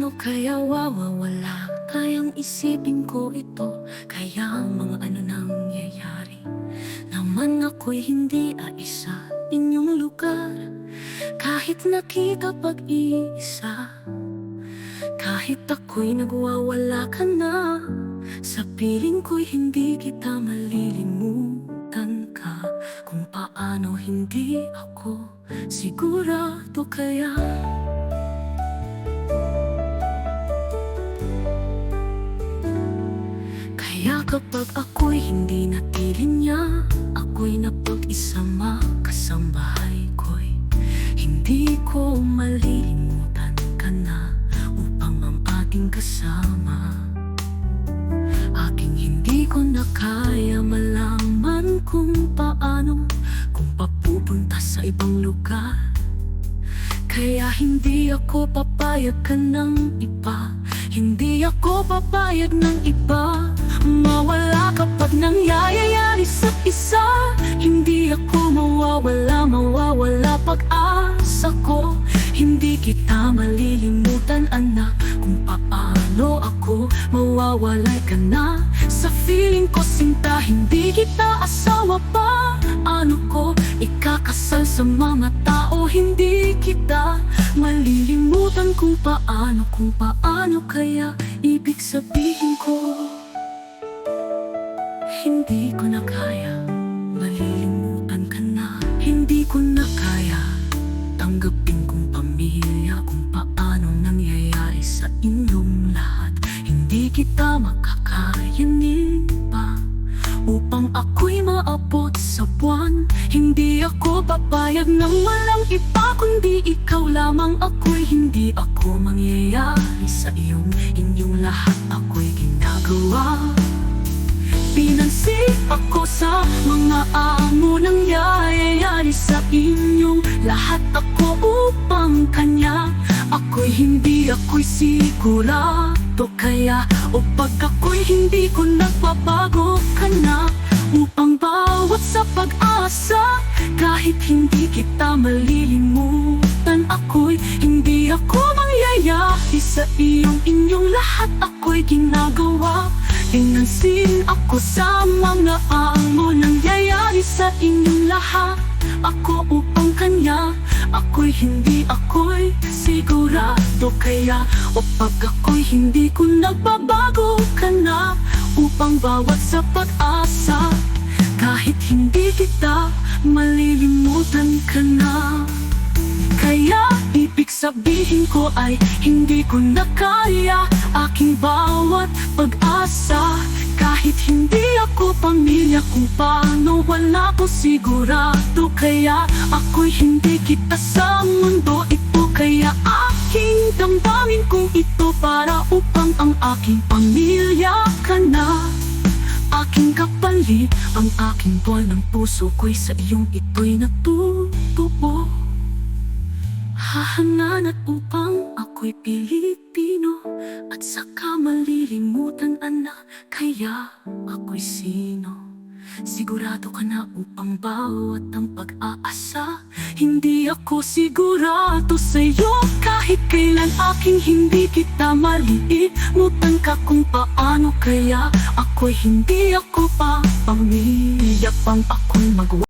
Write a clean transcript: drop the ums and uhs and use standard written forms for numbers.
paano kaya wawawala? Kayang isipin ko ito, kaya mga ano nangyayari naman ako'y hindi aisa inyong lugar. Kahit nakita pag-iisa, kahit ako'y nagwawala ka na, sa piling ko'y hindi kita malilimutan ka. Kung paano hindi ako sigurado kaya. Kaya kapag ako'y hindi natilin niya, ako'y napag-isa makasambahay ko'y hindi ko malilimutan ka na upang ang ating kasama. Aking hindi ko na kaya malaman kung paano, kung papupunta sa ibang lugar. Kaya hindi ako papayag ka ng iba, hindi ako papayag ng iba. Mawala kapag nangyayari sa isa, hindi ako mawawala pag-asa ko. Hindi kita malilimutan anak, kung paano ako mawawalay ka na. Sa feeling ko sinta, hindi kita asawa pa. Ano ko ikakasal sa mga tao, hindi kita malilimutan kung paano kaya ibig sabihin ko. Hindi ko na kaya malilimutan ka na, hindi ko na kaya tanggapin kong pamilya kung paano nangyayari sa inyong lahat. Hindi kita makakayanin pa upang ako'y maabot sa buwan. Hindi ako papayag ng walang iba kundi ikaw lamang. Ako'y hindi ako mangyayari sa inyong lahat. Ako'y ginagawa, pinansin ako sa mga amo nangyayari sa inyong lahat. Ako upang kanya, ako'y sigurado kaya. O pag ako'y hindi ko nagbabago ka na, upang bawat sa pag-asa. Kahit hindi kita malilimutan, hindi ako mangyayari sa inyong lahat. Ako'y ginagawa, pinansin ako sa mga amo nangyayari sa inyong lahat. Ako upang kanya, ako'y sigurado kaya. O pag ako'y hindi ko nagbabago ka na, upang bawat sa pag-asa. Kahit hindi kita malilimutan ka na. Kaya ibig sabihin ko ay hindi ko na kaya aking bawat pag-asa. Kahit hindi ako pamilya, kung paano wala ko sigurado kaya. Ako'y hindi kita sa mundo ito, kaya aking damdamin kung ito para upang ang aking pamilya ka na. Aking kapalit, ang aking buwan ng puso ko'y sa iyong ito'y natutubo. Hahangaan at upang ako'y Pilipino, at saka malilimutan anak, kaya ako'y sino. Sigurado ka na upang bawat ang pag-aasa. Hindi ako sigurado sa'yo kahit kailan. Aking hindi kita malilimutan ka kung paano kaya. Ako'y hindi ako pa pamilya pang ako'y magawa.